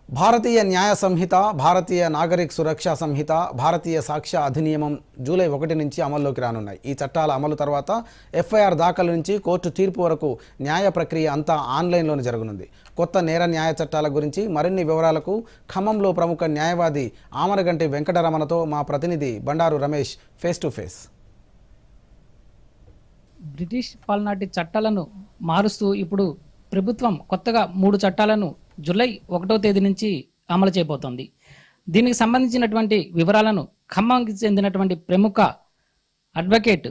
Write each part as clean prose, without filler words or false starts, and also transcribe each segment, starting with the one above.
భారతీయ న్యాయ సంహిత, భారతీయ నాగరిక సురక్షా సంహిత, భారతీయ సాక్ష్య అధినియమం జూలై 1 నుంచి అమల్లోకి రానున్నాయి. ఈ చట్టాల అమలు తర్వాత ఎఫ్ఐఆర్ దాఖలు నుంచి కోర్టు తీర్పు వరకు న్యాయ ప్రక్రియ అంతా ఆన్లైన్లోనే జరగనుంది. కొత్త నేర న్యాయ చట్టాల గురించి మరిన్ని వివరాలకు ఖమ్మంలో ప్రముఖ న్యాయవాది ఆమరగంటి వెంకటరమణతో మా ప్రతినిధి Bandaru Ramesh face to face. British పాలనాటి చట్టాలను మారుస్తూ ఇప్పుడు ప్రభుత్వం కొత్తగా 3 చట్టాలను జూలై 1వ తేదీ నుంచి అమలు చేయబోతోంది. దీనికి సంబంధించినటువంటి వివరాలను ఖమ్మంకి చెందినటువంటి ప్రముఖ అడ్వకేట్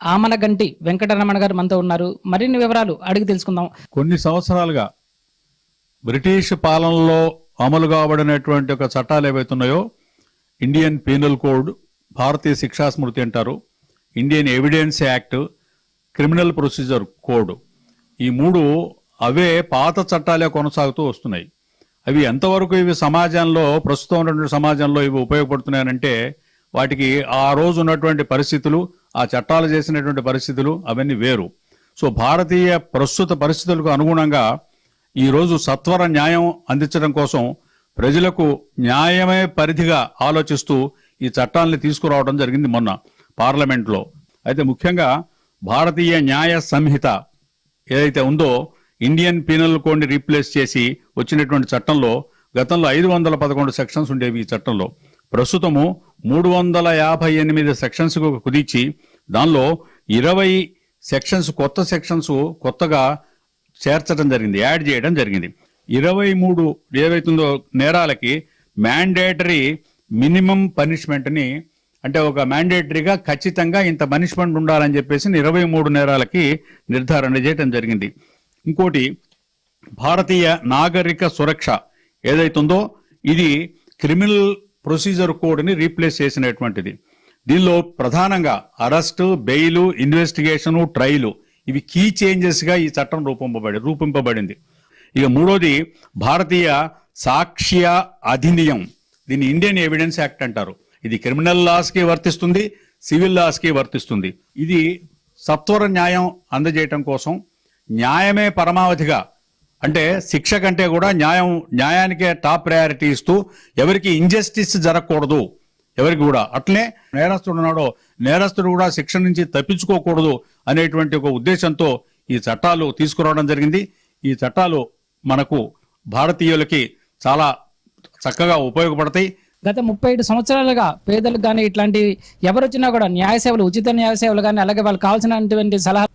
ఆమనగంటి వెంకటరమణ గారు మనతో ఉన్నారు. మరిన్ని వివరాలు అడిగి తెలుసుకుందాం. కొన్ని సంవత్సరాలుగా బ్రిటిష్ పాలనలో అమలు కాబడినటువంటి ఒక చట్టాలు ఏవైతున్నాయో ఇండియన్ పీనల్ కోడ్, భారతీయ శిక్షా స్మృతి అంటారు, Indian evidence act, criminal procedure code, ఈ 3 అవే పాత చట్టాలే కొనసాగుతూ వస్తున్నాయి. అవి ఎంతవరకు ఇవి సమాజంలో, ప్రస్తుతం ఉన్నటువంటి సమాజంలో ఇవి ఉపయోగపడుతున్నాయనంటే వాటికి ఆ రోజు ఉన్నటువంటి పరిస్థితులు, ఆ చట్టాలు చేసినటువంటి పరిస్థితులు అవన్నీ వేరు. సో భారతీయ ప్రస్తుత పరిస్థితులకు అనుగుణంగా ఈరోజు సత్వర న్యాయం అందించడం కోసం ప్రజలకు న్యాయమే పరిధిగా ఆలోచిస్తూ ఈ చట్టాలని తీసుకురావడం జరిగింది మొన్న పార్లమెంట్లో. అయితే ముఖ్యంగా భారతీయ న్యాయ సంహిత ఏదైతే ఉందో ఇండియన్ పీనల్ కోడ్ని రీప్లేస్ చేసి వచ్చినటువంటి చట్టంలో గతంలో 511 సెక్షన్స్ ఉండేవి. ఈ చట్టంలో ప్రస్తుతము 358 సెక్షన్స్కు కుదించి దానిలో 20 సెక్షన్స్ కొత్త సెక్షన్స్ కొత్తగా చేర్చడం జరిగింది, యాడ్ చేయడం జరిగింది. 23 ఏవైతుందో నేరాలకి మ్యాండేటరీ మినిమం పనిష్మెంట్ని, అంటే ఒక మ్యాండేటరీగా ఖచ్చితంగా ఇంత పనిష్మెంట్ ఉండాలని చెప్పేసి 23 నేరాలకి నిర్ధారణ చేయడం జరిగింది. ఇంకోటి భారతీయ నాగరిక సురక్ష ఏదైతుందో ఇది క్రిమినల్ ప్రొసీజర్ కోడ్ని రీప్లేస్ చేసినటువంటిది. దీనిలో ప్రధానంగా అరెస్టు, బెయిల్, ఇన్వెస్టిగేషను, ట్రయలు ఇవి కీ చేంజెస్గా ఈ చట్టం రూపొందింపబడింది. ఇక మూడోది భారతీయ సాక్ష్య అధినియం, దీన్ని ఇండియన్ ఎవిడెన్స్ యాక్ట్ అంటారు. ఇది క్రిమినల్ లాస్కి వర్తిస్తుంది, సివిల్ లాస్కి వర్తిస్తుంది. ఇది సత్వర న్యాయం అందజేయటం కోసం న్యాయమే పరమావధిగా, అంటే శిక్ష కంటే కూడా న్యాయానికే టాప్ ప్రయారిటీ ఇస్తూ ఎవరికి ఇంజస్టిస్ జరగకూడదు, ఎవరికి కూడా అట్లనే నేరస్తుడు ఉన్నాడో నేరస్తుడు కూడా శిక్ష నుంచి తప్పించుకోకూడదు అనేటువంటి ఒక ఉద్దేశంతో ఈ చట్టాలు తీసుకురావడం జరిగింది. ఈ చట్టాలు మనకు భారతీయులకి చాలా చక్కగా ఉపయోగపడతాయి. గత 37 సంవత్సరాలుగా పేదలకు కానీ ఇట్లాంటి ఎవరు వచ్చినా కూడా న్యాయ సేవలు, ఉచిత న్యాయ సేవలు కానీ, అలాగే వాళ్ళకి కావాల్సినటువంటి సలహా